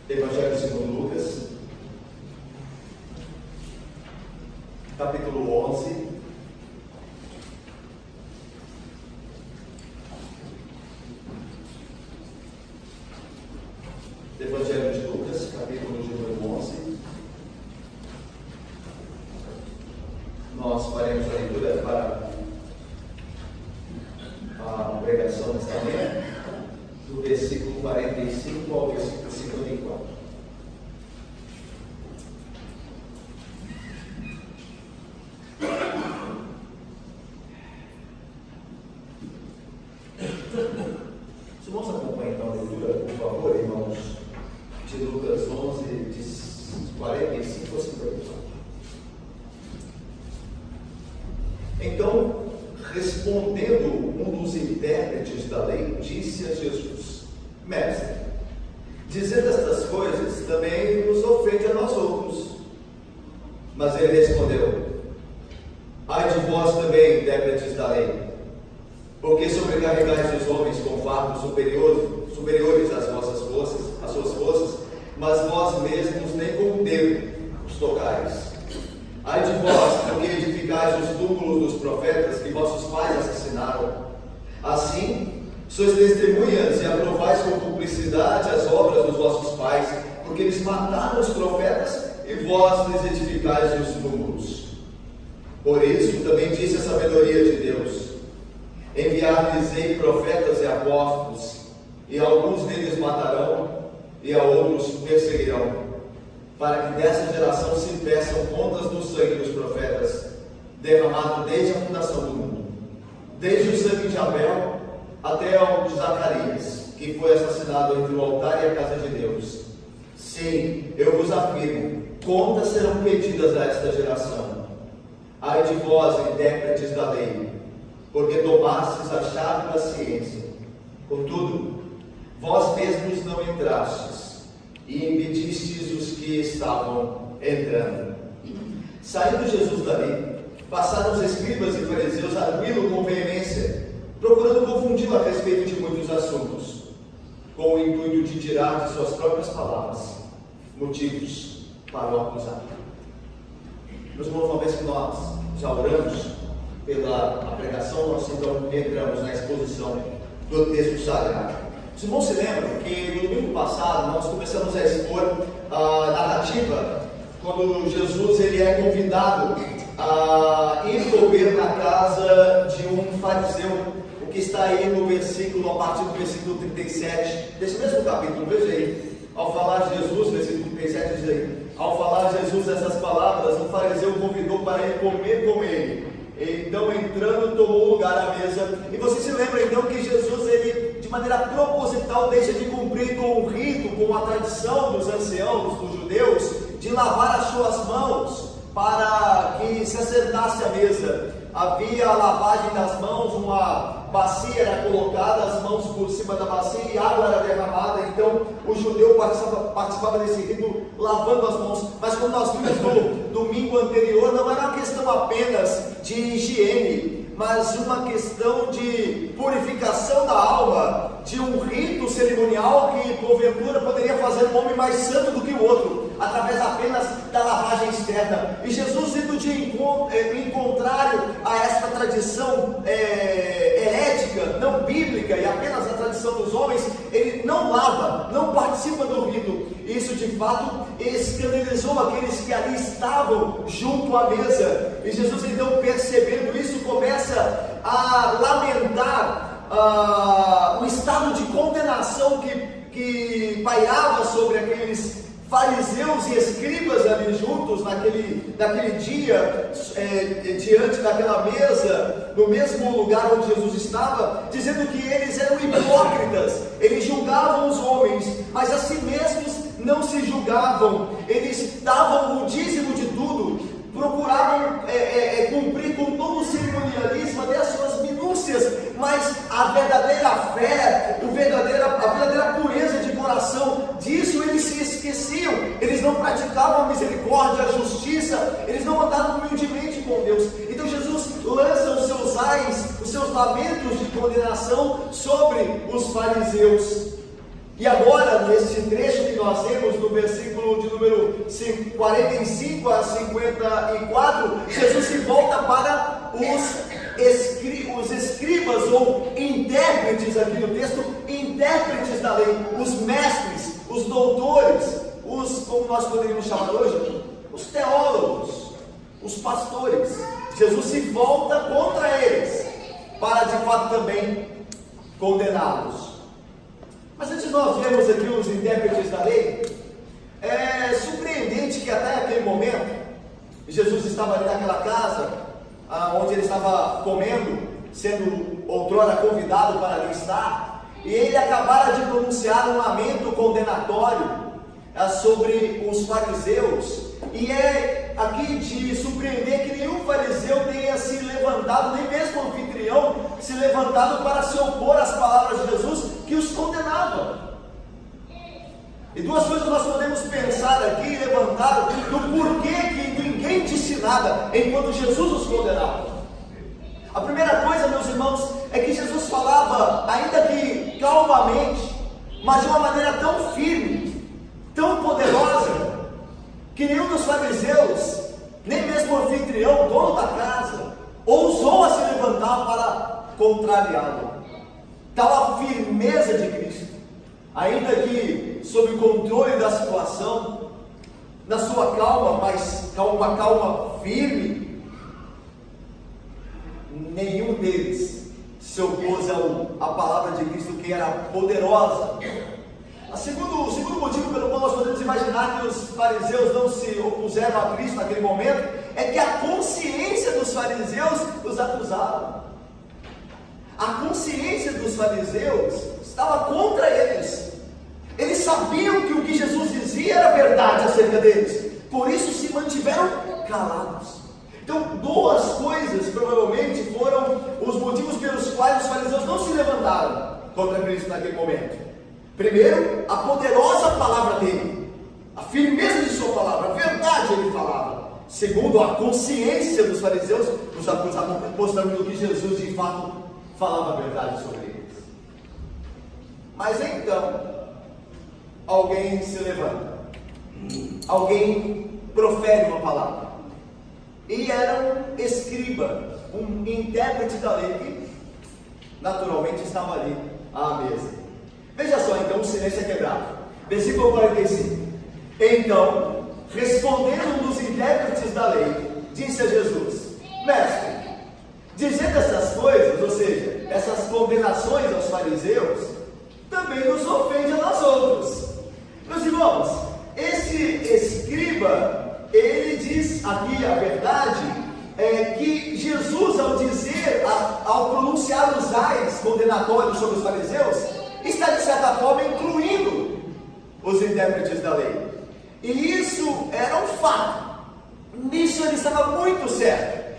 Evangelho segundo Lucas, capítulo 11. Evangelho de Lucas, capítulo número 11. Nós faremos a leitura para a pregação desta manhã, do versículo 45 ao versículo 54. Os irmãos acompanham então a leitura, por favor, irmãos, de Lucas 11, de 45 a 54. Então, respondendo um dos intérpretes da lei, disse a Jesus: Mestre, dizendo estas coisas também nos ofende a nós outros. Mas ele respondeu: Ai de vós também, intérpretes da lei, porque sobrecarregais os homens com fardos superiores às suas forças, mas vós mesmos nem com o dedo os tocais. Ai de vós, porque edificais os túmulos dos profetas que vossos pais assassinaram. Assim, sois testemunhas e aprovais com cumplicidade as obras dos vossos pais, porque eles mataram os profetas e vós lhes edificais os túmulos. Por isso também disse a sabedoria de Deus: enviar-lhes-ei profetas e apóstolos, e alguns deles matarão, e a outros perseguirão, para que dessa geração se peçam contas do sangue dos profetas, derramado desde a fundação do mundo, desde o sangue de Abel até o de Zacarias, que foi assassinado entre o altar e a casa de Deus. Sim, eu vos afirmo, contas serão pedidas a esta geração. Ai de vós, intérpretes da lei, porque tomastes a chave da ciência. Contudo, vós mesmos não entrastes, e impedistes os que estavam entrando. Saindo Jesus dali, passaram os escribas e fariseus a arguí-lo com veemência, procurando confundi-lo a respeito de muitos assuntos, com o intuito de tirar de suas próprias palavras motivos para o acusar. Meus irmãos, uma vez que nós já oramos pela pregação, nós então entramos na exposição do texto sagrado. Os irmãos se lembram que no domingo passado nós começamos a expor a narrativa quando Jesus ele é convidado a ir comer na casa de um fariseu, o que está aí no versículo, a partir do versículo 37 desse mesmo capítulo. Veja aí, ao falar de Jesus, versículo 37 diz aí: ao falar de Jesus essas palavras, o fariseu o convidou para ir comer com ele. Então, entrando, tomou lugar à mesa. E você se lembra então que Jesus, ele, de maneira proposital, deixa de cumprir com o rito, com a tradição dos anciãos, dos judeus, de lavar as suas mãos para que se assentasse à mesa. Havia a lavagem das mãos, uma bacia era colocada, as mãos por cima da bacia e água era derramada. Então o judeu participava desse rito lavando as mãos. Mas como nós vimos no domingo anterior, não era uma questão apenas de higiene, mas uma questão de purificação da alma, de um rito cerimonial que porventura poderia fazer um homem mais santo do que o outro, através apenas da lavagem externa. E Jesus, indo em contrário a esta tradição herética, não bíblica e apenas a tradição dos homens, ele não lava, não participa do rito. Isso de fato escandalizou aqueles que ali estavam junto à mesa. E Jesus, então, percebendo isso, começa a lamentar o estado de condenação que pairava sobre aqueles fariseus e escribas ali juntos naquele dia, diante daquela mesa, no mesmo lugar onde Jesus estava, dizendo que eles eram hipócritas. Eles julgavam os homens, mas a si mesmos não se julgavam. Eles davam o dízimo de tudo, procuravam cumprir com todo o cerimonialismo, até as suas minúcias, mas a verdadeira fé, a verdadeira pureza de coração, disso eles se esqueciam. Eles não praticavam a misericórdia, a justiça, eles não andavam humildemente com Deus. Então Jesus lança os seus ais, os seus lamentos de condenação sobre os fariseus. E agora, nesse trecho que nós temos, no versículo de número 45 a 54, Jesus se volta para os escribas ou intérpretes aqui no texto, intérpretes da lei, os mestres, os doutores, como nós poderíamos chamar hoje, os teólogos, os pastores. Jesus se volta contra eles, para de fato também condená-los. Mas antes de nós vermos aqui os intérpretes da lei, é surpreendente que até aquele momento, Jesus estava ali naquela casa, onde ele estava comendo, sendo outrora convidado para ali estar, e ele acabara de pronunciar um lamento condenatório sobre os fariseus, e é aqui de surpreender que nenhum fariseu tenha se levantado, nem mesmo o anfitrião se levantado para se opor às palavras de Jesus que os condenava. E duas coisas nós podemos pensar aqui e levantar do porquê que ninguém disse nada enquanto Jesus os condenava. A primeira coisa, meus irmãos, é que Jesus falava, ainda que calmamente, mas de uma maneira tão firme, tão poderosa, que nenhum dos fariseus, nem mesmo o anfitrião, dono da casa, ousou a se levantar para contrariá-lo. Tal a firmeza de Cristo, ainda que sob o controle da situação, na sua calma, mas uma calma firme, nenhum deles se opôs à palavra de Cristo, que era poderosa. O segundo motivo pelo qual nós podemos imaginar que os fariseus não se opuseram a Cristo naquele momento, é que a consciência dos fariseus os acusava. A consciência dos fariseus estava contra eles. Eles sabiam que o que Jesus dizia era verdade acerca deles, por isso se mantiveram calados. Então, duas coisas provavelmente foram os motivos pelos quais os fariseus não se levantaram contra Cristo naquele momento. Primeiro, a poderosa palavra dele, a firmeza de sua palavra, a verdade ele falava. Segundo, a consciência dos fariseus os acusavam, mostrando que Jesus de fato falava a verdade sobre eles. Mas então, alguém se levanta, alguém profere uma palavra, e era um escriba, um intérprete da lei, que naturalmente estava ali à mesa. Veja só, então, o silêncio é quebrado. Versículo 45. Então, respondendo um dos intérpretes da lei, disse a Jesus: Mestre, dizendo essas coisas, ou seja, essas condenações aos fariseus, também nos ofende a nós outros. Meus irmãos, esse escriba, ele diz aqui a verdade, que Jesus, ao pronunciar os ais condenatórios sobre os fariseus, está de certa forma incluindo os intérpretes da lei. E isso era um fato. Nisso ele estava muito certo,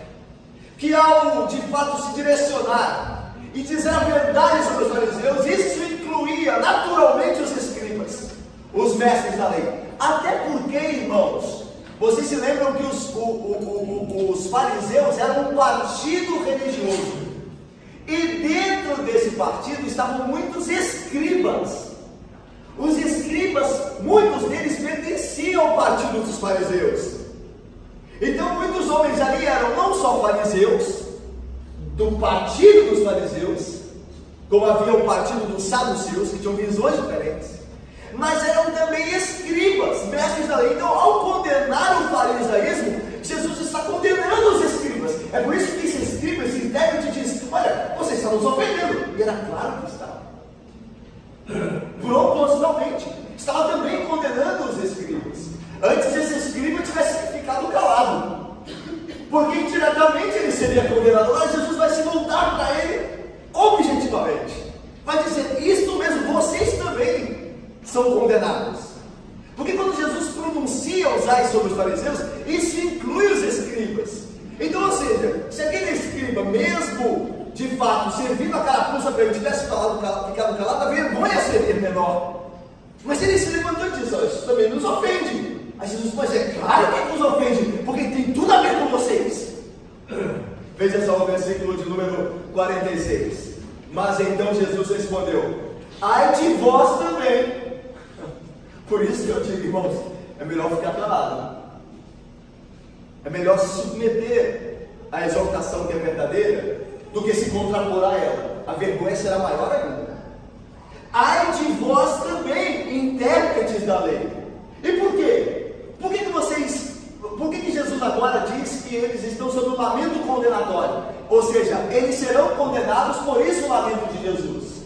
que ao de fato se direcionar e dizer a verdade sobre os fariseus, isso incluía naturalmente os escribas, os mestres da lei. Até porque, irmãos, vocês se lembram que os fariseus eram um partido religioso, e dentro desse partido estavam muitos escribas. Os escribas, muitos deles pertenciam ao partido dos fariseus. Então muitos homens ali eram não só fariseus, do partido dos fariseus, como havia o partido dos saduceus, que tinham visões diferentes, mas eram também escribas, mestres da lei. Então, ao condenar o farisaísmo, Jesus está condenando os escribas. É por isso que esse escriba, esse intérprete diz: olha, vocês estão nos ofendendo. E era claro que estava, propositalmente, estava também condenando os escribas. Antes esse escriba tivesse ficado calado, porque indiretamente ele seria condenado. Agora Jesus vai se voltar para ele objetivamente, vai dizer: isto mesmo, vocês também são condenados. Porque quando Jesus pronuncia os ais sobre os fariseus, isso inclui os escribas. Então, ou seja, se aquele escriba, mesmo de fato servindo a carapuça para ele, tivesse ficado calado, a vergonha seria menor. Mas ele se levantou e disse: isso também nos ofende. Aí Jesus: mas é claro que nos ofende, porque tem tudo a ver com vocês. Veja só o versículo de número 46. Mas então Jesus respondeu: ai de vós também. Por isso que eu digo, irmãos, é melhor ficar calado. É melhor se submeter à exaltação que é verdadeira do que se contrapor a ela. A vergonha será maior ainda. Ai de vós também, intérpretes da lei. E por quê? Por que Jesus agora diz que eles estão sob o lamento condenatório? Ou seja, eles serão condenados, por isso o lamento de Jesus.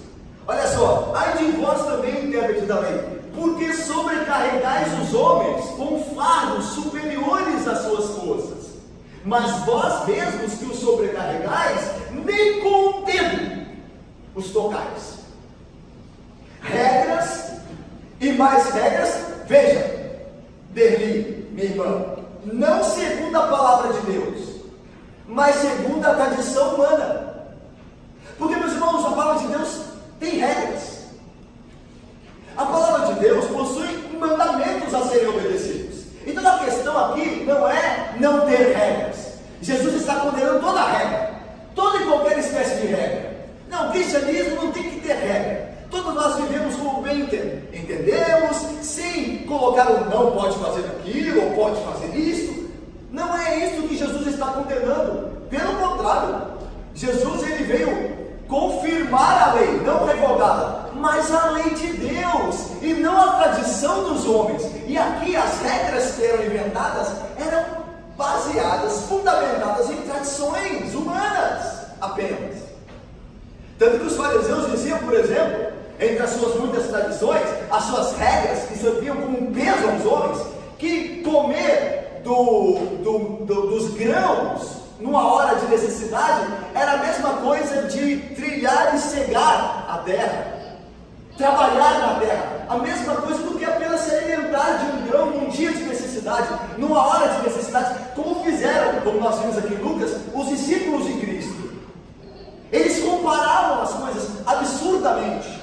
Olha só, ai de vós também, intérpretes da lei, porque sobrecarregais os homens com fardos superiores às suas forças, mas vós mesmos que os sobrecarregais, nem com o dedo os tocais. Regras e mais regras, veja, Derli, minha irmã, não segundo a palavra de Deus, mas segundo a tradição humana. Porque, meus irmãos, a palavra de Deus tem regras. A palavra de Deus possui mandamentos a serem obedecidos. Então a questão aqui não é não ter regras. Jesus está condenando toda a regra, toda e qualquer espécie de regra. Não, o cristianismo não tem que ter regra. Todos nós vivemos como bem entendemos, sem colocar um não pode fazer aquilo, ou pode fazer isto. Não é isso que Jesus está condenando. Pelo contrário, Jesus ele veio confirmar a lei, não revogá-la, mas a lei de Deus, e não a tradição dos homens. E aqui as regras que eram inventadas eram baseadas, fundamentadas em tradições humanas apenas. Tanto que os fariseus diziam, por exemplo, entre as suas muitas tradições, as suas regras, que serviam como um peso aos homens, que comer dos grãos numa hora de necessidade era a mesma coisa de trilhar e cegar a terra, trabalhar na terra, a mesma coisa do que apenas se alimentar de um grão num dia de necessidade, numa hora de necessidade, como fizeram, como nós vimos aqui em Lucas, os discípulos de Cristo. Eles comparavam as coisas absurdamente.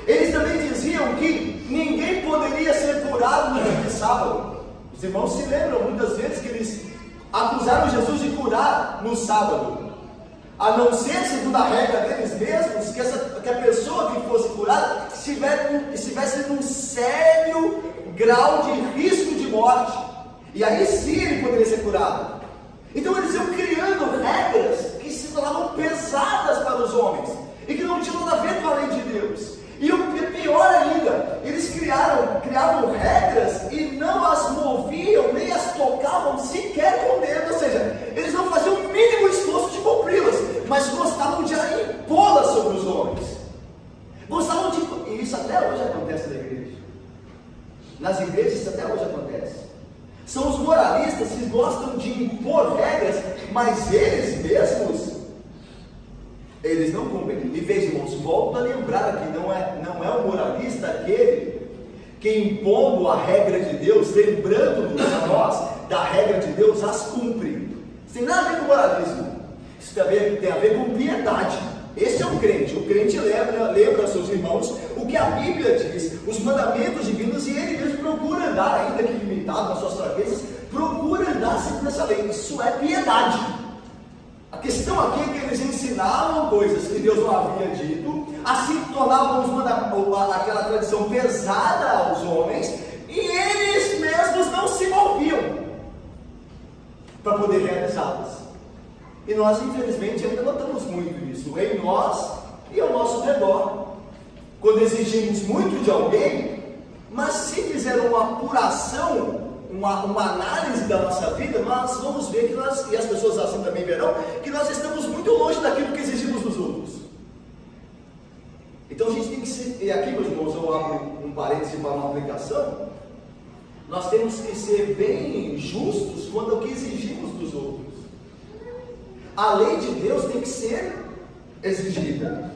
Eles também diziam que ninguém poderia ser curado no dia de sábado. Os irmãos se lembram muitas vezes que eles acusaram Jesus de curar no sábado, a não ser, segundo a regra deles mesmos, que a pessoa que fosse curada estivesse num sério grau de risco de morte, e aí sim ele poderia ser curado. Então eles iam criando regras que se tornavam pesadas para os homens e que não tinham nada a ver com a lei de Deus. E o pior ainda, eles criavam regras e não as moviam, nem as tocavam sequer com dedo, ou seja, eles não faziam o mínimo esforço de cumpri-las, mas gostavam de impô-las sobre os homens. Gostavam de... E isso até hoje acontece na igreja. Nas igrejas isso até hoje acontece. São os moralistas que gostam de impor regras, mas eles mesmos... eles não cumprem. E veja, irmãos, volto a lembrar aqui, não é o moralista aquele que, impondo a regra de Deus, lembrando-nos a nós da regra de Deus, as cumpre. Isso tem nada a ver com moralismo. Isso tem a ver com piedade. Esse é o crente. O crente lembra aos seus irmãos o que a Bíblia diz, os mandamentos divinos, e ele mesmo procura andar, ainda que limitado nas suas fraquezas, procura andar segundo essa lei. Isso é piedade. A questão aqui é que eles ensinavam coisas que Deus não havia dito, assim tornavam aquela tradição pesada aos homens, e eles mesmos não se moviam para poder realizá-las. E nós, infelizmente, ainda notamos muito isso em nós e ao nosso redor. Quando exigimos muito de alguém, mas se fizer uma apuração, uma análise da nossa vida, nós vamos ver que nós, e as pessoas assim também verão, que nós estamos muito longe daquilo que exigimos dos outros. Então a gente tem que ser, e aqui, meus irmãos, eu abro um parêntese para uma aplicação, nós temos que ser bem justos quando é o que exigimos dos outros. A lei de Deus tem que ser exigida,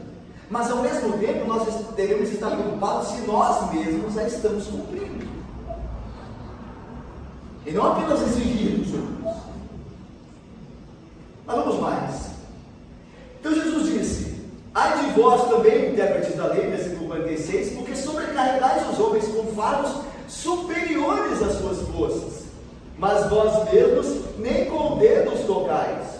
mas ao mesmo tempo nós devemos estar preocupados se nós mesmos a estamos cumprindo. E não apenas exigir dos outros. Mas vamos mais. Então Jesus disse: ai de vós também, intérpretes da lei, versículo 46, porque sobrecarregais os homens com fardos superiores às suas forças, mas vós mesmos nem com o dedo os tocais.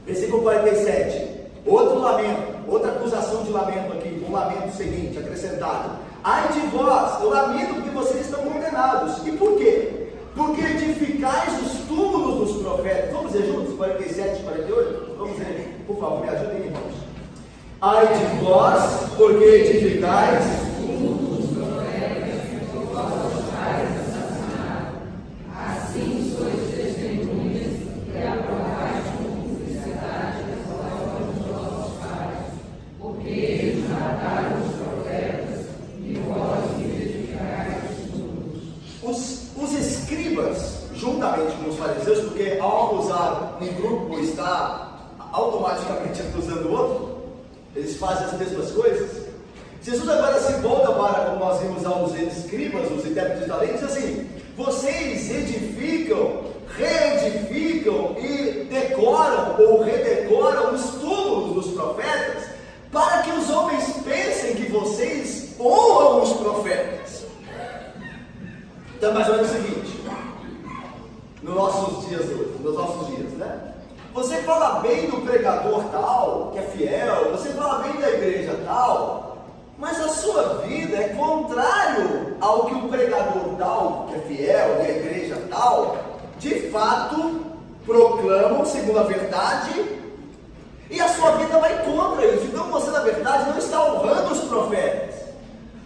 Versículo 47, outro lamento, outra acusação de lamento aqui. um lamento seguinte, acrescentado: ai de vós, eu lamento porque vocês estão condenados. E por quê? Porque edificais os túmulos dos profetas. Vamos ver juntos? 47 e 48? Vamos ver, por favor, me ajudem, irmãos. Ai de vós, porque edificais os túmulos dos profetas, por vossos pais assassinaram. Assim sois testemunhas que aprovais com cumplicidade as obras dos vossos pais, porque eles mataram os profetas e vós edificais os túmulos. Os escribas, juntamente com os fariseus, porque ao acusar um grupo está automaticamente acusando o outro, eles fazem as mesmas coisas. Jesus agora se volta para, como nós vimos aos escribas, os intérpretes da lei, e diz assim: vocês edificam, reedificam e decoram ou redecoram os túmulos dos profetas, para que os homens pensem que vocês honram os profetas. Então, mais ou menos o seguinte, nos nossos dias, né? Você fala bem do pregador tal, que é fiel, você fala bem da igreja tal, mas a sua vida é contrário ao que o pregador tal, que é fiel, e a igreja tal, de fato proclamam segundo a verdade, e a sua vida vai contra isso. Então você, na verdade, não está honrando os profetas,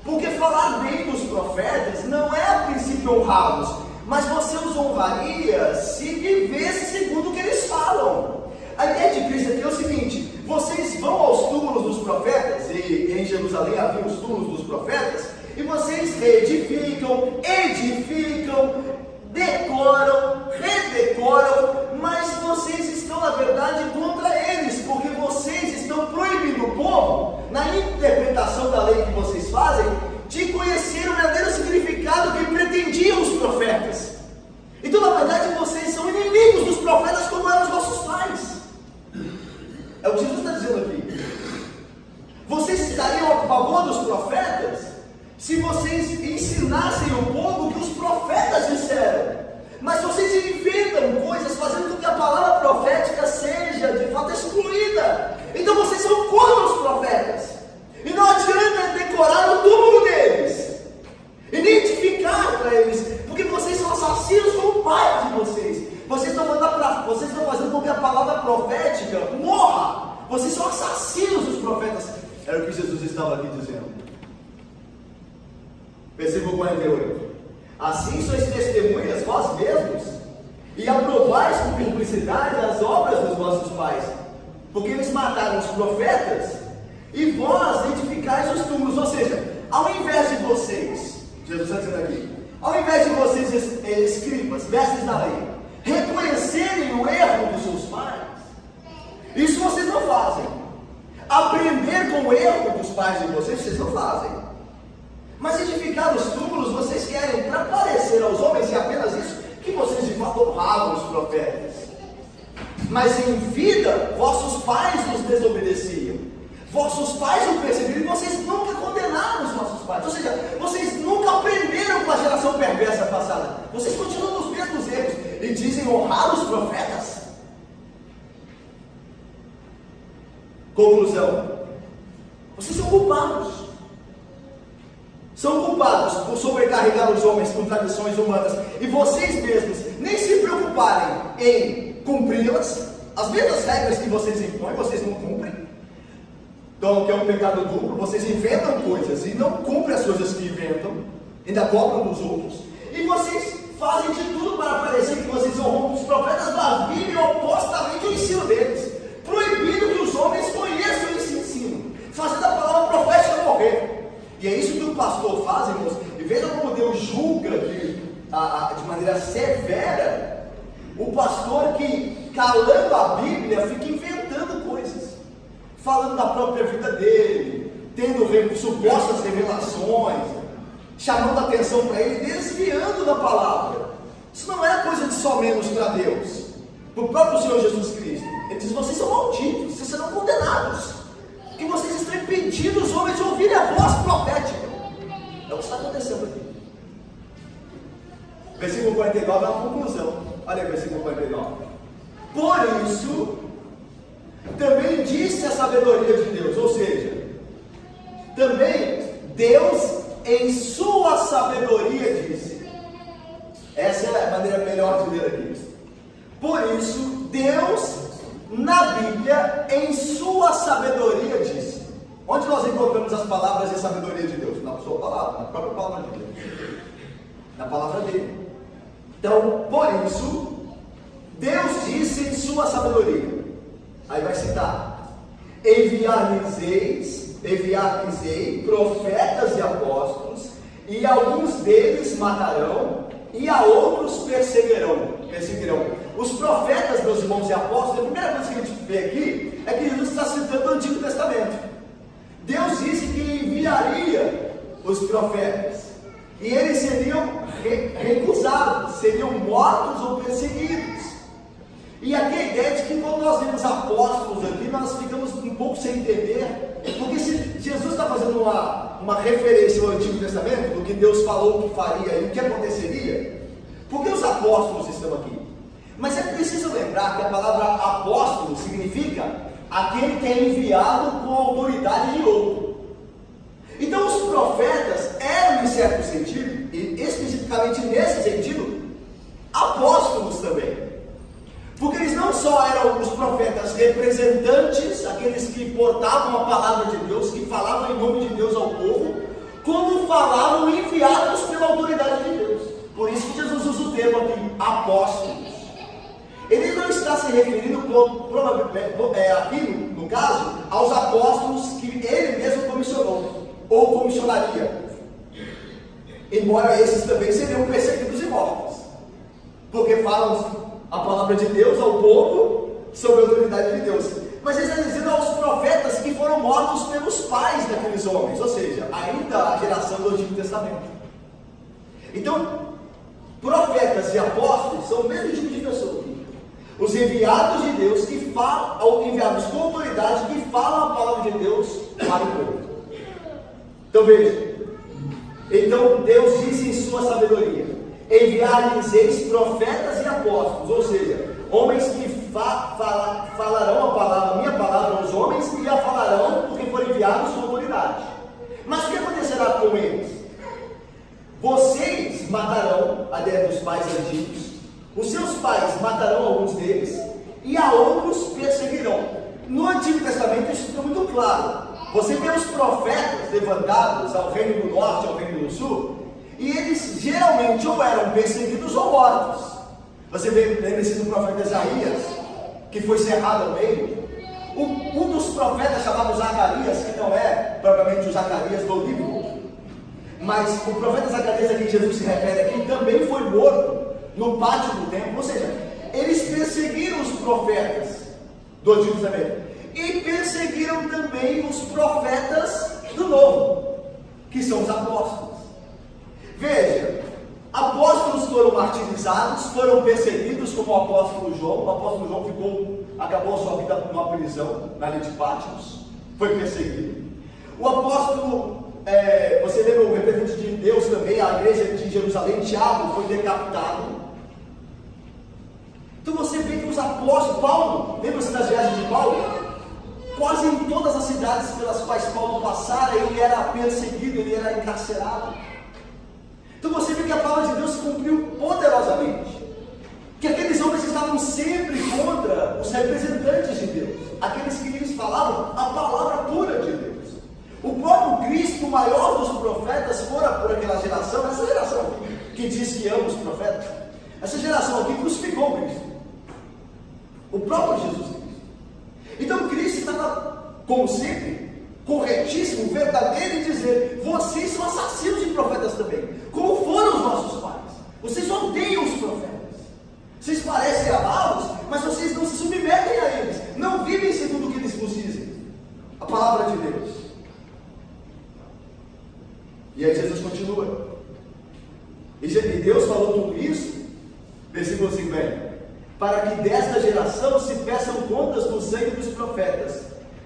porque falar bem dos profetas não é a princípio honrá-los, mas você os honraria se vivesse segundo o que eles falam. A ideia de Cristo aqui é o seguinte: vocês vão aos túmulos dos profetas, e em Jerusalém havia os túmulos dos profetas, e vocês reedificam, edificam, decoram, redecoram, mas vocês estão, na verdade, contra eles, porque vocês estão proibindo o povo, na interpretação da lei que vocês fazem, de conhecer o verdadeiro significado que pretendiam os profetas. Então, na verdade, vocês são inimigos dos profetas, como eram os vossos pais. É o que Jesus está dizendo aqui. Vocês estariam a favor dos profetas se vocês ensinassem o povo o que os profetas disseram. Mas vocês inventam coisas fazendo com que a palavra profética seja de fato excluída. Então vocês são contra os profetas. E não adianta decorar o túmulo deles, identificar para eles, porque vocês são assassinos com o pai de vocês. Vocês estão fazendo com que a palavra profética morra. Vocês são assassinos dos profetas. Era o que Jesus estava aqui dizendo. Versículo 48. Assim sois testemunhas vós mesmos, e aprovais com cumplicidade as obras dos vossos pais, porque eles mataram os profetas, e vós edificais os túmulos. Ou seja, ao invés de vocês, Jesus está dizendo aqui, ao invés de vocês, escribas, mestres da lei, reconhecerem o erro dos seus pais, isso vocês não fazem. Aprender com o erro dos pais de vocês não fazem. Mas edificar os túmulos vocês querem, para parecer aos homens, e apenas isso, que vocês de fato honravam os profetas. Mas em vida, vossos pais os desobedeciam. Vossos pais o perceberam e vocês nunca condenaram os vossos pais. Ou seja, vocês nunca aprenderam com a geração perversa passada. Vocês continuam nos mesmos erros e dizem honrar os profetas. Conclusão: vocês são culpados. São culpados por sobrecarregar os homens com tradições humanas e vocês mesmos nem se preocuparem em cumpri-las. As mesmas regras que vocês impõem, vocês não cumprem. Então, que é um pecado duplo, vocês inventam coisas e não cumprem as coisas que inventam, ainda cobram dos outros. E vocês fazem de tudo para parecer que vocês honram os profetas, mas vivem opostamente o ensino deles, proibindo que os homens conheçam esse ensino, fazendo a palavra profética morrer. E é isso que o pastor faz, irmãos. E veja como Deus julga de maneira severa o pastor que, calando a Bíblia, fica inventando coisas, falando da própria vida dele, tendo supostas revelações, chamando a atenção para ele, desviando da palavra. Isso não é coisa de só menos para Deus, para o próprio Senhor Jesus Cristo. Ele diz: vocês são malditos, vocês serão condenados, que vocês estão impedindo os homens de ouvirem a voz profética. É o que está acontecendo aqui. Versículo 49 é a conclusão. Olha aí, versículo 49. Por isso, também disse a sabedoria de Deus, ou seja, sua sabedoria disse. Essa é a maneira melhor de ler aqui. Por isso, Deus, na Bíblia, em sua sabedoria disse. Onde nós encontramos as palavras de sabedoria de Deus? Na sua palavra, na própria palavra de Deus. Na palavra dele. Então, por isso, Deus disse em sua sabedoria. Aí vai citar: enviar-lhes-ei profetas e apóstolos, e alguns deles matarão, e a outros perseguirão. Os profetas, meus irmãos e apóstolos, a primeira coisa que a gente vê aqui é que Jesus está citando o Antigo Testamento. Deus disse que enviaria os profetas, e eles seriam recusados, seriam mortos ou perseguidos. E aqui a ideia de que quando nós vemos apóstolos aqui, nós ficamos um pouco sem entender, porque se Jesus está fazendo uma referência ao Antigo Testamento, do que Deus falou que faria e o que aconteceria, por que os apóstolos estão aqui? Mas é preciso lembrar que a palavra apóstolo significa aquele que é enviado com autoridade de outro. Então os profetas eram, em certo sentido, e especificamente nesse sentido, apóstolos também. Porque eles não só eram os profetas representantes, aqueles que portavam a palavra de Deus, que falavam em nome de Deus ao povo, como falavam enviados pela autoridade de Deus. Por isso que Jesus usa o termo aqui, apóstolos. Ele não está se referindo, aqui no caso, aos apóstolos que ele mesmo comissionou, ou comissionaria. Embora esses também seriam perseguidos e mortos. Porque falam a palavra de Deus ao povo sob a autoridade de Deus. Mas ele está dizendo aos profetas que foram mortos pelos pais daqueles homens, ou seja, ainda a geração do Antigo Testamento. Então, profetas e apóstolos são o mesmo tipo de pessoa. Os enviados de Deus que falam, enviados com autoridade, que falam a palavra de Deus para o povo. Então veja. Então Deus disse em sua sabedoria: enviar-lhes profetas e apóstolos, ou seja, homens que falarão a palavra, minha palavra aos homens, e a falarão porque foram enviados com autoridade. Mas o que acontecerá com eles? Vocês matarão a ideia dos pais antigos, os seus pais matarão alguns deles, e a outros perseguirão. No Antigo Testamento isso fica muito claro. Você vê os profetas levantados ao reino do norte, ao reino do sul, e eles geralmente ou eram perseguidos ou mortos. Você lembra-se do profeta Isaías, que foi cerrado ao meio? Um dos profetas chamado Zacarias, que não é propriamente o Zacarias do livro, mas o profeta Zacarias a quem Jesus se refere aqui também foi morto no pátio do templo. Ou seja, eles perseguiram os profetas do Antigo Testamento e perseguiram também os profetas do Novo, que são os apóstolos. Veja, apóstolos foram martirizados, foram perseguidos, como o apóstolo João. O apóstolo João acabou a sua vida numa prisão, na ilha de Patmos, foi perseguido. O apóstolo, você lembra o representante de Deus também, a igreja de Jerusalém, Tiago, foi decapitado. Então você vê que os apóstolos, Paulo, lembra-se das viagens de Paulo? Quase em todas as cidades pelas quais Paulo passara, ele era perseguido, ele era encarcerado. Então você vê que a palavra de Deus se cumpriu poderosamente. Que aqueles homens estavam sempre contra os representantes de Deus, aqueles que lhes falavam a palavra pura de Deus. O próprio Cristo, o maior dos profetas, fora por aquela geração, essa geração aqui, que diz que ama os profetas, essa geração aqui crucificou Cristo. O próprio Jesus Cristo. Então Cristo estava, como sempre, corretíssimo, verdadeiro em dizer: vocês são assassinos de profetas também, como foram os nossos pais. Vocês odeiam os profetas. Vocês parecem amá-los, mas vocês não se submetem a eles, não vivem segundo o que eles vos dizem. A palavra de Deus. E aí Jesus continua. E Deus falou tudo isso, versículo 50, para que desta geração se peçam contas do sangue dos profetas,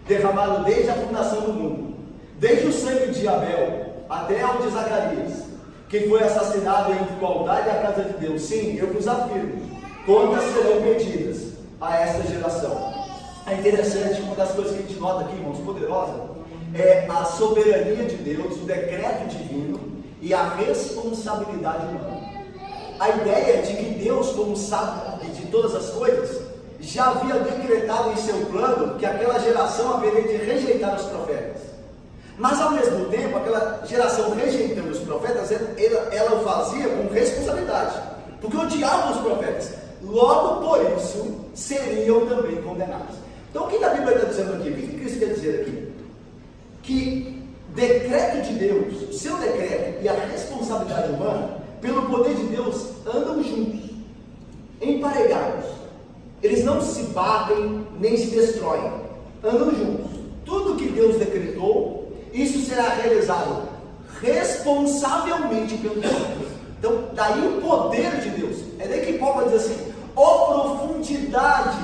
derramado desde a fundação do mundo, desde o sangue de Abel até ao de Zacarias, que foi assassinado em igualdade à casa de Deus. Sim, eu vos afirmo, contas serão pedidas a esta geração. É interessante, uma das coisas que a gente nota aqui, irmãos, poderosa, é a soberania de Deus, o decreto divino, e a responsabilidade humana. A ideia de que Deus, como sabe de todas as coisas, já havia decretado em seu plano que aquela geração haveria de rejeitar os profetas. Mas ao mesmo tempo, aquela geração rejeitando os profetas, ela o fazia com responsabilidade, porque odiavam os profetas. Logo por isso, seriam também condenados. Então o que a Bíblia está dizendo aqui? O que Cristo quer dizer aqui? Que decreto de Deus, o seu decreto e a responsabilidade humana, pelo poder de Deus, andam juntos, emparegados. Eles não se batem nem se destroem, andam juntos. Tudo que Deus decretou, isso será realizado responsavelmente pelo Deus. Então, daí o poder de Deus. É daí que Paulo vai dizer assim: ó profundidade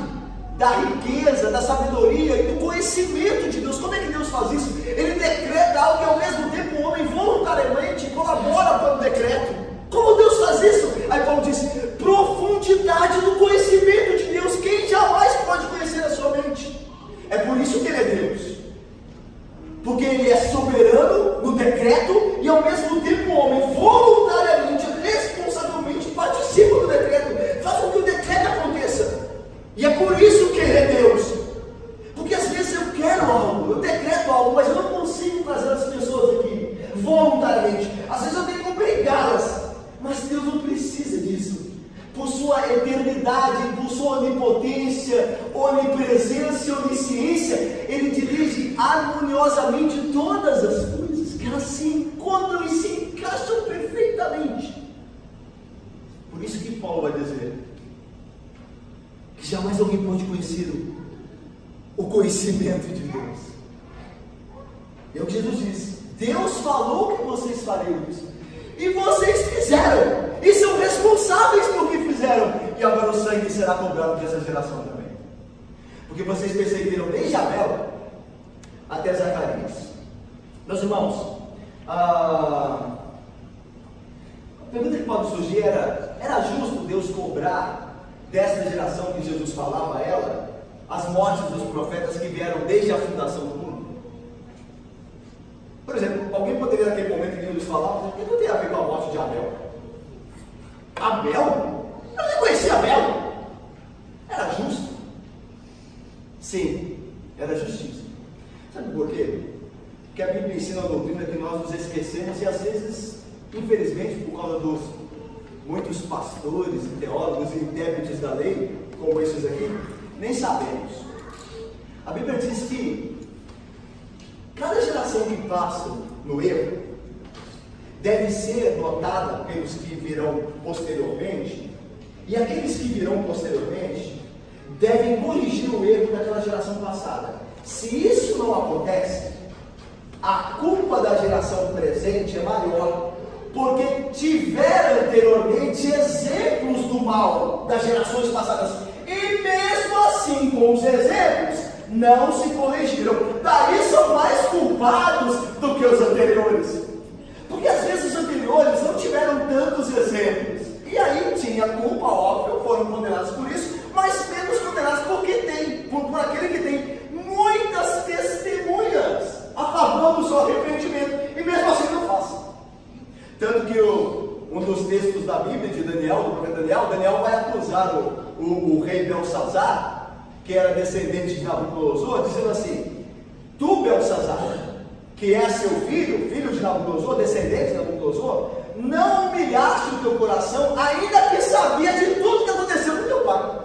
da riqueza, da sabedoria e do conhecimento de Deus. Como é que Deus faz isso? Ele decreta algo e ao mesmo tempo o homem voluntariamente colabora para o decreto. Como Deus faz isso? Aí Paulo diz: profundidade do conhecimento de Deus. Quem jamais pode conhecer a sua mente? É por isso que Ele é Deus, porque Ele é soberano no decreto e ao mesmo tempo o homem voluntariamente, responsavelmente participa do decreto, faz com que o decreto aconteça. E é por isso que Ele é Deus, porque às vezes eu quero algo, eu decreto algo, mas eu não consigo trazer as pessoas aqui voluntariamente. Às vezes eu tenho que obrigá-las, mas Deus não precisa disso. Por sua eternidade, por sua onipotência, onipresença e onisciência, Ele dirige harmoniosamente todas as coisas, que elas se encontram e se encaixam perfeitamente. Por isso que Paulo vai dizer que jamais alguém pode conhecer o conhecimento de Deus. É o que Jesus disse: Deus falou que vocês fariam isso, e vocês fizeram, e são responsáveis por que fizeram, e agora o sangue será cobrado dessa geração também, porque vocês perseguiram desde Abel até Zacarias. Meus irmãos, a pergunta que pode surgir era justo Deus cobrar dessa geração que Jesus falava a ela as mortes dos profetas que vieram desde a fundação do mundo? Por exemplo, alguém poderia naquele momento que Jesus falava: o que não tem a ver com a morte de Abel? Abel? Eu nem conhecia Abel. Era justo? Sim, era justiça. Sabe por quê? Porque a Bíblia ensina a doutrina que nós nos esquecemos, e às vezes, infelizmente, por causa dos muitos pastores, teólogos e intérpretes da lei, como esses aqui, nem sabemos. A Bíblia diz que cada geração que passa no erro deve ser notada pelos que virão posteriormente, e aqueles que virão posteriormente devem corrigir o erro daquela geração passada. Se isso não acontece, a culpa da geração presente é maior, porque tiveram anteriormente exemplos do mal das gerações passadas, e mesmo assim, com os exemplos, não se corrigiram. Daí são mais culpados do que os anteriores, porque às vezes os anteriores não tiveram tantos exemplos, e aí tinha culpa, óbvio, foram condenados por isso, mas menos condenados porque tem, por aquele que tem muitas testemunhas a favor do seu arrependimento, e mesmo assim não faz. Tanto que um dos textos da Bíblia de Daniel, do profeta Daniel vai acusar o rei Belsazar, que era descendente de Nabucodonosor, dizendo assim: tu, Belsazar, que é seu filho de Nabucodonosor, descendente de Nabucodonosor, não humilhaste o teu coração, ainda que sabia de tudo que aconteceu com teu pai.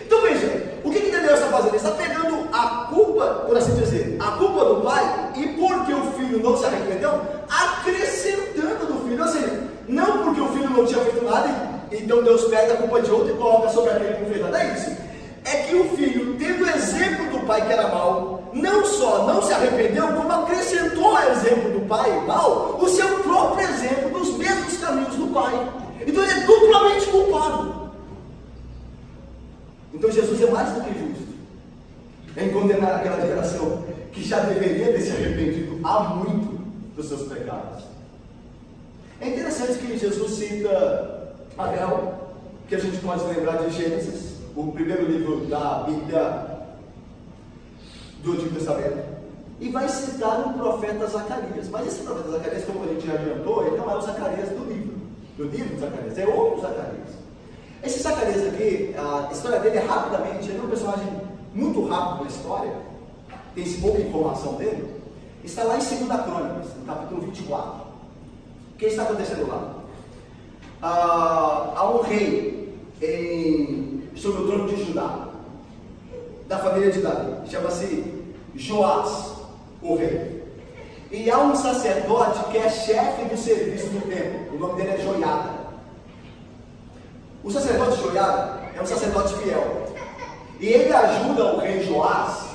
Então veja, o que Daniel está fazendo? Ele está pegando a culpa, por assim dizer, a culpa do pai, e porque o filho não se arrependeu, acrescentando do filho. Ou seja, não porque o filho não tinha feito nada, então Deus pega a culpa de outro e coloca sobre aquele que não fez nada. É isso. É que o filho, tendo o exemplo do pai que era mau, não só não se arrependeu, como acrescentou ao exemplo do pai mau o seu próprio exemplo dos mesmos caminhos do pai. Então ele é duplamente culpado. Então Jesus é mais do que justo em condenar aquela geração que já deveria ter se arrependido há muito dos seus pecados. É interessante que Jesus cita Abel, que a gente pode lembrar de Gênesis, o primeiro livro da Bíblia do Antigo Testamento. e vai citar um profeta Zacarias. Mas esse profeta Zacarias, como a gente já adiantou, ele não é o Zacarias do livro de Zacarias, é outro Zacarias. Esse Zacarias aqui, a história dele é rapidamente, ele é um personagem muito rápido na história, tem pouca informação dele, está lá em 2 Crônicas, no capítulo 24. O que está acontecendo lá? Há um rei sobre o trono de Judá, da família de Davi, chama-se Joás, o rei. E há um sacerdote que é chefe do serviço do templo, o nome dele é Joiada. O sacerdote Joiada é um sacerdote fiel, e ele ajuda o rei Joás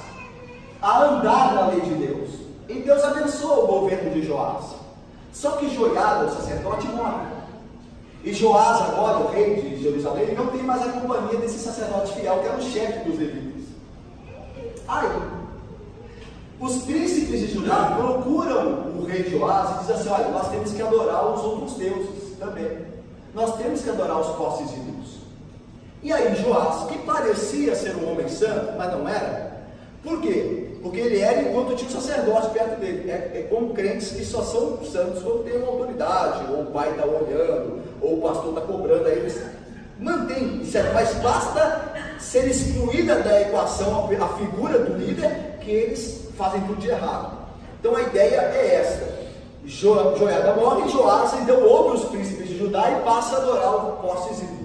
a andar na lei de Deus, e Deus abençoa o governo de Joás. Só que Joiada, o sacerdote, morre, e Joás, agora o rei de Jerusalém, não tem mais a companhia desse sacerdote fiel, que era o chefe dos levitas. Aí, os príncipes de Judá procuram o rei Joás e dizem assim: olha, nós temos que adorar os outros deuses também, nós temos que adorar os postes ídolos. E aí Joás, que parecia ser um homem santo, mas não era. Por quê? Porque ele era enquanto tinha um sacerdote perto dele. É como crentes que só são santos quando tem uma autoridade, ou o pai está olhando, ou o pastor está cobrando, aí eles mantêm, mas basta ser excluída da equação a figura do líder, que eles fazem tudo de errado. Então a ideia é esta: Joiada morre e Joás então ouve os príncipes de Judá e passa a adorar os postes ídolos.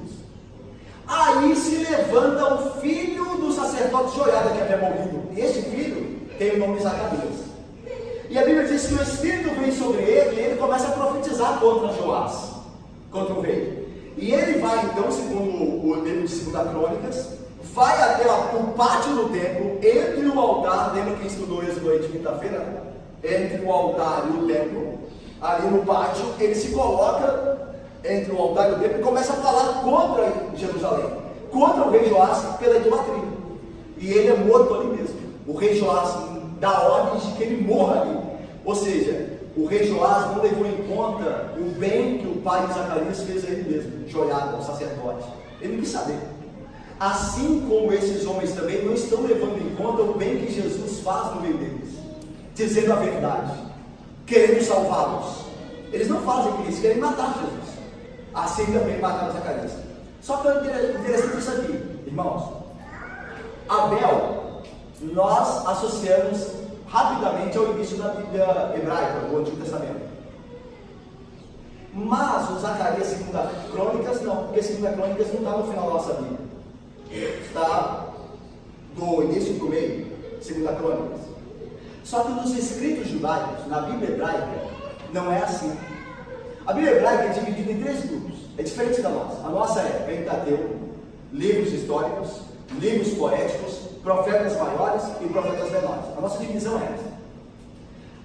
Aí se levanta o filho do sacerdote Joiada, que havia morrido, e esse filho tem o nome de Zacarias. E a Bíblia diz que o Espírito vem sobre ele e ele começa a profetizar contra Joás, contra o rei. E ele vai então, segundo o livro de 2 Crônicas, vai até o pátio do templo, entre o altar, lembra quem estudou Êxodo aí de quinta-feira? Entre o altar e o templo, ali no pátio, ele se coloca entre o altar e o templo e começa a falar contra Jerusalém, contra o rei Joás pela idolatria. E ele é morto ali mesmo. O rei Joás dá ordem de que ele morra ali. Ou seja, o rei Joás não levou em conta o bem que o pai de Zacarias fez a ele mesmo, Joiada, o sacerdote. Ele não quis saber. Assim como esses homens também não estão levando em conta o bem que Jesus faz no meio deles, dizendo a verdade, querendo salvá-los. Eles não fazem isso, eles querem matar Jesus. Assim também mataram Zacarias. Só que é interessante isso aqui, irmãos. Abel, nós associamos rapidamente ao início da Bíblia hebraica, do Antigo Testamento. Mas o Zacarias 2 Crônicas não, porque 2 Crônicas não está no final da nossa Bíblia. Está do início para o meio, 2 Crônicas. Só que nos escritos judaicos, na Bíblia hebraica, não é assim. A Bíblia hebraica é dividida em 3 grupos, é diferente da nossa. A nossa é Pentateuco, livros históricos, livros poéticos, profetas maiores e profetas menores. A nossa divisão é essa.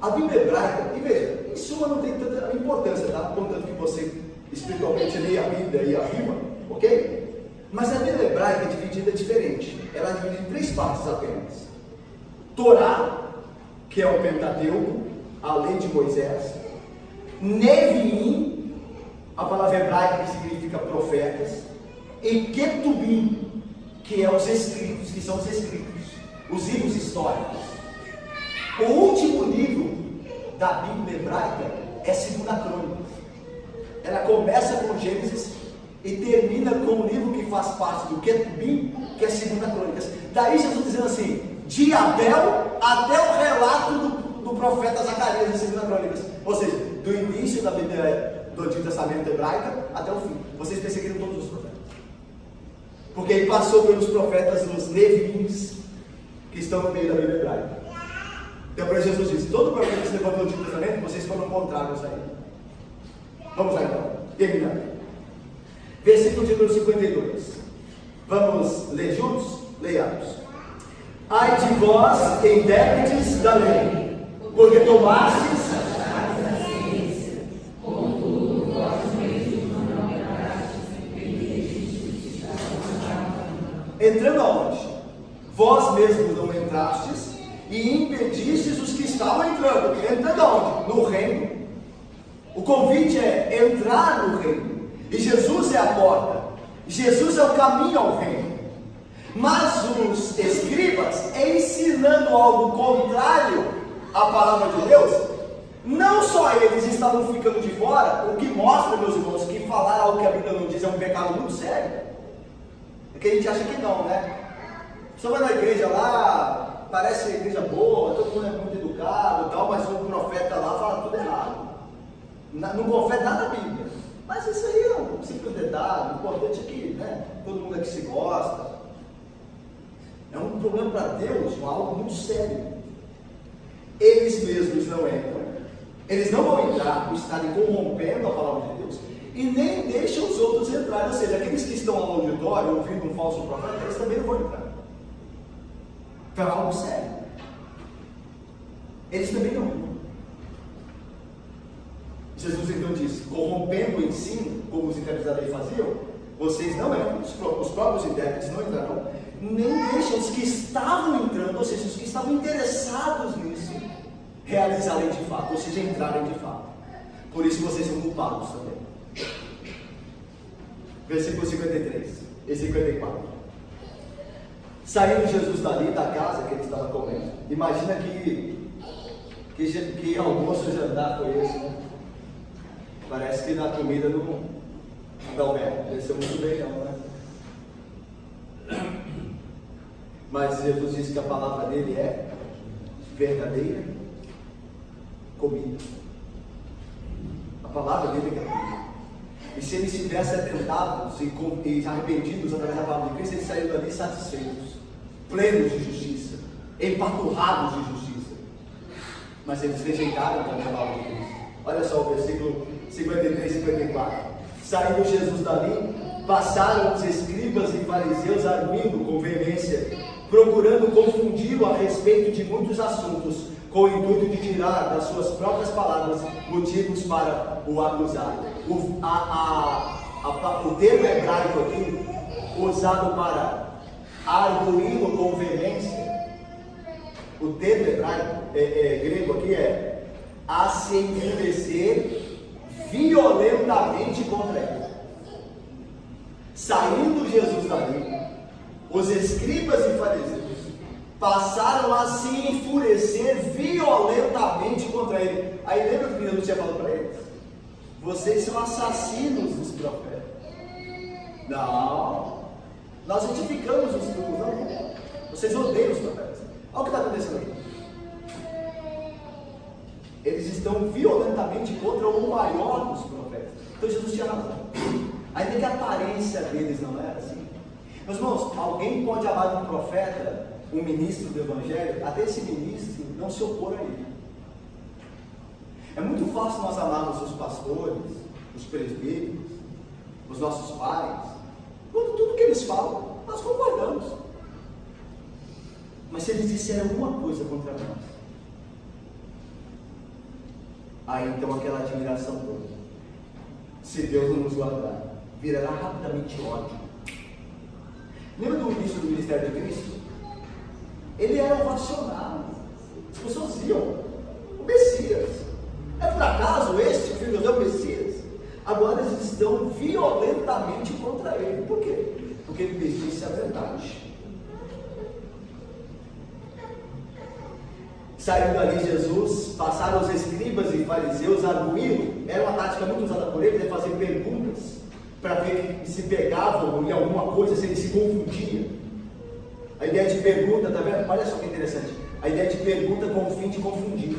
A Bíblia hebraica, e veja, em suma não tem tanta importância, tá? Contanto que você espiritualmente lê a Bíblia e a rima, ok? Mas a Bíblia hebraica é dividida diferente. Ela é dividida em 3 partes apenas: Torá, que é o Pentateuco, a lei de Moisés; Neviim, a palavra hebraica que significa profetas; e Ketubim, que é os escritos, que são os escritos, os livros históricos. O último livro da Bíblia hebraica é 2 Crônicas. Ela começa com Gênesis e termina com o livro que faz parte do Ketubim, que é 2 Crônicas. Daí Jesus dizendo assim, de Abel até o relato do profeta Zacarias em 2 Crônicas. Ou seja, do início da Bíblia do Antigo Testamento hebraica até o fim. Vocês perseguiram todos os profetas. Porque ele passou pelos profetas, os Nevims, que estão no meio da Bíblia hebraica. Então, por isso Jesus disse, todo profeta que se levantou no Antigo Testamento, vocês foram contrários a ele. Vamos lá então, terminando. Versículo de número 52. Vamos ler juntos? Leiamos. Ai de vós, intérpretes da lei, porque tomastes... Entrando aonde? Vós mesmos não entrastes e impedistes os que estavam entrando. Entrando aonde? No reino. O convite é entrar no reino. E Jesus é a porta. Jesus é o caminho ao reino. Mas os escribas, ensinando algo contrário a palavra de Deus, não só eles estavam ficando de fora, o que mostra, meus irmãos, que falar algo que a Bíblia não diz é um pecado muito sério. É que a gente acha que não, né? Só vai na igreja lá, parece igreja boa, todo mundo é muito educado e tal, mas o profeta lá fala tudo errado. Não confere nada da Bíblia. Mas isso aí é um simples detalhe, o importante é que, né, todo mundo aqui se gosta. É um problema para Deus, algo muito sério. Eles mesmos não entram, eles não vão entrar por estarem corrompendo a palavra de Deus, e nem deixam os outros entrarem, ou seja, aqueles que estão no auditório ouvindo um falso profeta, eles também não vão entrar. Então é algo sério. Eles também não entram. Jesus então diz, corrompendo o ensino, como os intérpretes da lei faziam, vocês não entram, os próprios intérpretes não entrarão, nem deixam os que estavam entrando, ou seja, os que estavam interessados nisso, realizarem de fato, ou seja, entrarem de fato. Por isso vocês são culpados também. Versículo 53 e 54. Saindo Jesus dali da casa que ele estava comendo. Imagina que almoço ou jantar foi esse, né? Parece que na comida não desceu muito bem não, né? Mas Jesus disse que a palavra dele é verdadeira comida. A palavra dele é comida. E se eles tivessem atentados e arrependidos através da palavra de Cristo, eles saíram dali satisfeitos, plenos de justiça, empanturrados de justiça. Mas eles rejeitaram também a palavra de Cristo. Olha só o versículo 53 e 54. Saindo Jesus dali, passaram os escribas e fariseus arguindo com veemência, procurando confundi-lo a respeito de muitos assuntos, com o intuito de tirar das suas próprias palavras motivos para o acusar. O termo hebraico aqui, usado para arguí-lo com veemência, o termo hebraico, grego aqui é a se enfurecer violentamente contra ele. Saindo Jesus dali, os escribas e fariseus passaram a se enfurecer violentamente contra ele. Aí lembra que Jesus tinha falado para eles? Vocês são assassinos dos profetas. Não, nós edificamos os túmulos, não. Vocês odeiam os profetas. Olha o que está acontecendo aqui. Eles estão violentamente contra o maior dos profetas. Então Jesus tinha razão. Ainda que a aparência deles não era assim. Meus irmãos, alguém pode amar um profeta, um ministro do Evangelho, até esse ministro não se opor a ele. É muito fácil nós amarmos os pastores, os presbíteros, os nossos pais, quando tudo que eles falam, nós concordamos. Mas se eles disserem alguma coisa contra nós, aí então aquela admiração toda, se Deus não nos guardar, virará rapidamente ódio. Lembra do início do ministério de Cristo? Ele era ovacionado, as pessoas iam, o Messias. É por acaso este, o filho de Deus, é o Messias? Agora eles estão violentamente contra ele. Por quê? Porque ele disse a verdade. Saindo ali Jesus, passaram os escribas e fariseus arguindo. Era uma tática muito usada por ele, de fazer perguntas, para ver se pegavam em alguma coisa, se ele se confundia. A ideia de pergunta, tá vendo? Olha só que interessante. A ideia de pergunta com o fim de confundir.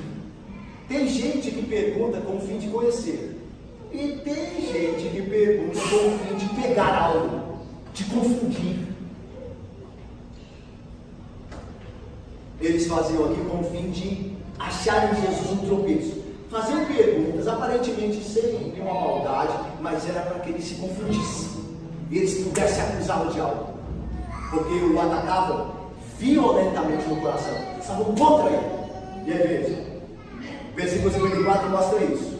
Tem gente que pergunta com o fim de conhecer. E tem gente que pergunta com o fim de pegar algo, de confundir. Eles faziam aqui com o fim de acharem em Jesus um tropeço. Faziam perguntas, aparentemente sem nenhuma maldade, mas era para que ele se confundisse. E eles pudessem acusá-lo de algo. Porque o atacavam violentamente no coração. Estavam contra ele. E aí veja. Versículo 54 mostra isso.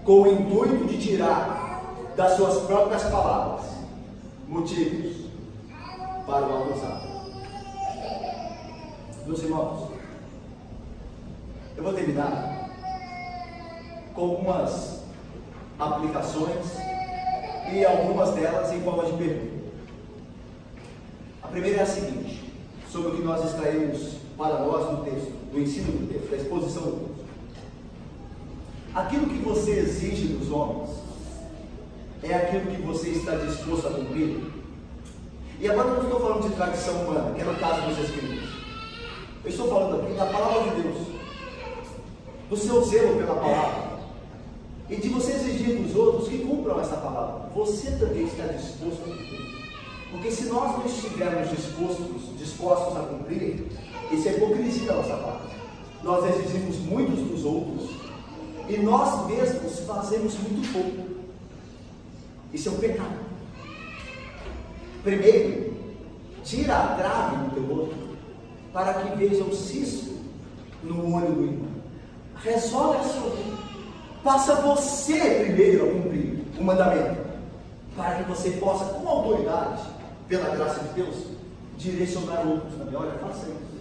Com o intuito de tirar das suas próprias palavras motivos para o acusar. Meus irmãos, eu vou terminar com algumas aplicações e algumas delas em forma de pergunta. A primeira é a seguinte, sobre o que nós extraímos para nós do texto, do ensino do texto, da exposição do texto. Aquilo que você exige dos homens é aquilo que você está disposto a cumprir. E agora eu não estou falando de tradição humana, que é no caso dos Escritos. Eu estou falando aqui da palavra de Deus, do seu zelo pela palavra, e de você exigir dos outros que cumpram essa palavra. Você também está disposto a cumprir. Porque se nós não estivermos dispostos a cumprir, isso é hipocrisia da nossa parte. Nós exigimos muitos dos outros e nós mesmos fazemos muito pouco. Isso é um pecado. Primeiro, tira a trave do teu olho para que veja o cisco no olho do irmão. Resolve a sua vida. Passa você primeiro a cumprir o mandamento, para que você possa, com autoridade, pela graça de Deus, direcionar outros também. Olha, faça isso.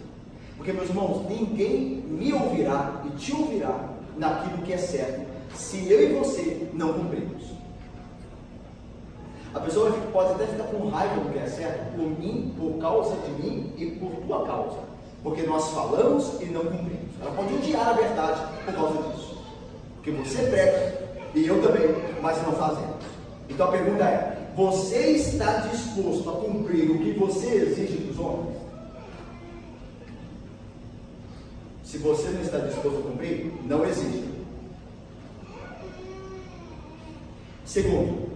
Porque, meus irmãos, ninguém me ouvirá e te ouvirá naquilo que é certo, se eu e você não cumprirmos. A pessoa pode até ficar com raiva do que é certo, por mim, por causa de mim e por tua causa. Porque nós falamos e não cumprimos. Ela pode odiar a verdade por causa disso. Porque você prega, e eu também, mas não fazemos. Então a pergunta é: você está disposto a cumprir o que você exige dos homens? Se você não está disposto a cumprir, não exige. Segundo,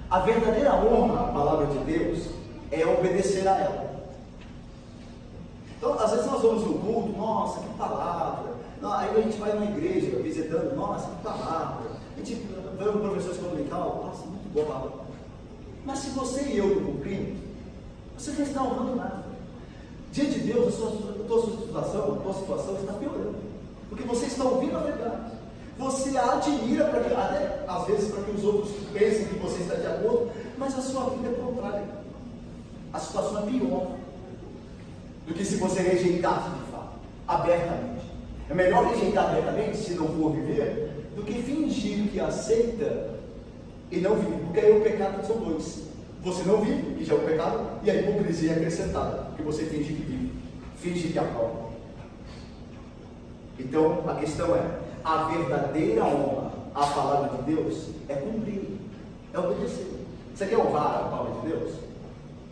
a verdadeira honra à palavra de Deus é obedecer a ela. Então, às vezes nós vamos no culto, nossa, que palavra. Aí a gente vai na igreja visitando, nossa, que palavra. A gente vai no professor experimental, nossa, muito boa palavra. Mas se você e eu não cumprimos, você não está honrando nada. Diante de Deus, a tua situação está piorando. Porque você está ouvindo a verdade. Você a admira, até às vezes, para que os outros pensem que você está de acordo, mas a sua vida é contrária. A situação é pior do que se você rejeitasse de fato, abertamente. É melhor rejeitar abertamente, se não for viver, do que fingir que aceita e não vive. Porque aí o pecado são dois. Você não vive, que já é o pecado, e a hipocrisia é acrescentada, porque você finge que vive, finge que aprova. Então, a questão é: a verdadeira honra à palavra de Deus é cumprir, é obedecer. Você quer honrar a palavra de Deus?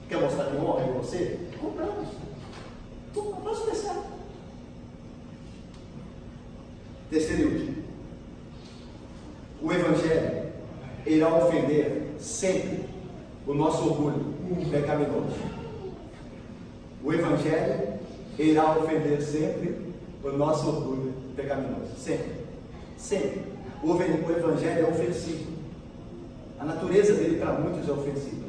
Quer mostrar que honra em você? Compramos. Vamos pensar. Terceiro e último: o Evangelho irá ofender sempre o nosso orgulho pecaminoso. O Evangelho irá ofender sempre o nosso orgulho pecaminoso. Sempre. Sempre. O Evangelho é ofensivo. A natureza dele para muitos é ofensiva.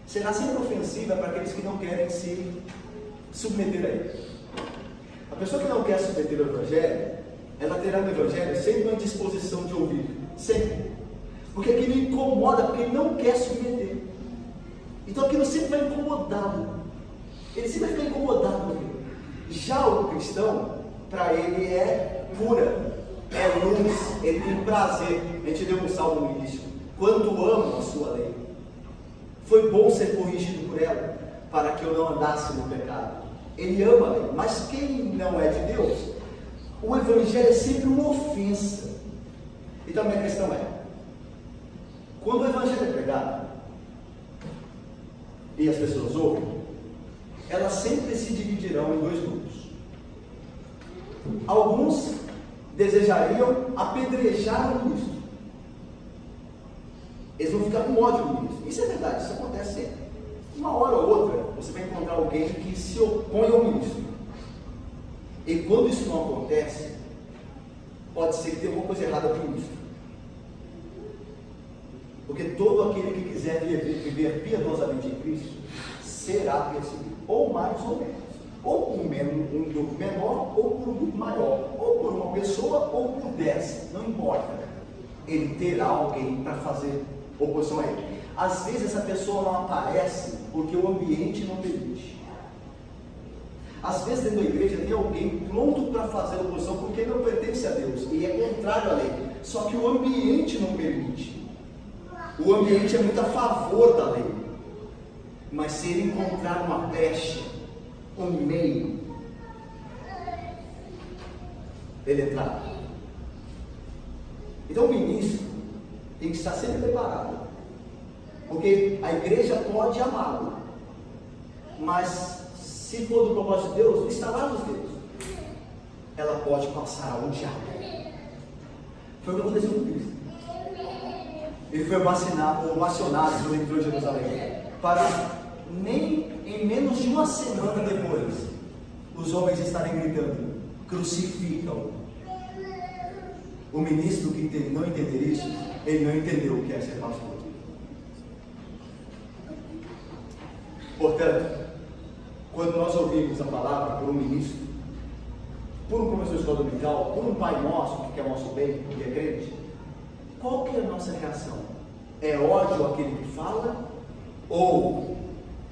Será sempre ofensiva para aqueles que não querem se submeter a ele. A pessoa que não quer submeter ao Evangelho, ela terá no Evangelho sempre uma disposição de ouvir. Sempre. Porque aquilo incomoda, porque ele não quer submeter. Então aquilo sempre vai incomodá-lo. Ele sempre vai ficar incomodado com aquilo. Já o cristão, para ele é cura, é luz, ele tem prazer. A gente deu um salmo no início: quanto amo a sua lei. Foi bom ser corrigido por ela, para que eu não andasse no pecado. Ele ama a lei, mas quem não é de Deus, o Evangelho é sempre uma ofensa. Então a minha questão é: quando o Evangelho é pregado e as pessoas ouvem, elas sempre se dividirão em dois grupos. Alguns desejariam apedrejar o ministro. Eles vão ficar com ódio do ministro. Isso é verdade, isso acontece sempre. Uma hora ou outra, você vai encontrar alguém que se opõe ao ministro. E quando isso não acontece, pode ser que tenha alguma coisa errada com o ministro. Porque todo aquele que quiser viver piedosamente em Cristo será perseguido, ou mais ou menos, ou por um grupo menor, ou por um grupo maior, ou por uma pessoa, ou por 10, não importa. Ele terá alguém para fazer oposição a ele. Às vezes essa pessoa não aparece porque o ambiente não permite. Às vezes dentro da igreja tem alguém pronto para fazer oposição porque não pertence a Deus e é contrário à lei, só que o ambiente não permite. O ambiente é muito a favor da lei, mas se ele encontrar uma brecha, um meio, ele entrar. Então o ministro tem que estar sempre preparado, porque a igreja pode amá-lo, mas se for do propósito de Deus, estalar os dedos, ela pode passar a odiar. Foi o que aconteceu com Cristo. Ele foi ovacionado quando entrou em Jerusalém, para nem em menos de uma semana depois os homens estarem gritando: crucificam. O ministro que não entender isso, ele não entendeu o que é ser pastor. Portanto, quando nós ouvimos a palavra por um ministro, por um professor de escola dominical, por um pai nosso que quer o nosso bem, que é crente, qual que é a nossa reação? É ódio àquele que fala? Ou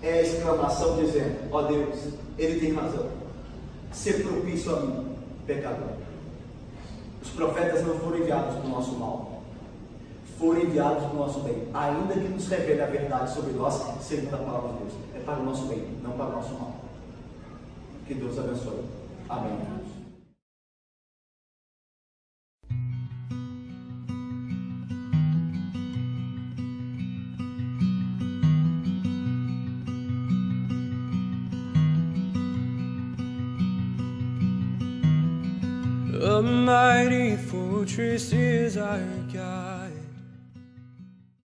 é exclamação dizendo: ó Deus, ele tem razão, ser propício a mim, pecador? Os profetas não foram enviados para o nosso mal, foram enviados para o nosso bem, ainda que nos revele a verdade sobre nós, segundo a palavra de Deus. É para o nosso bem, não para o nosso mal. Que Deus abençoe. Amém. A mighty fortress is our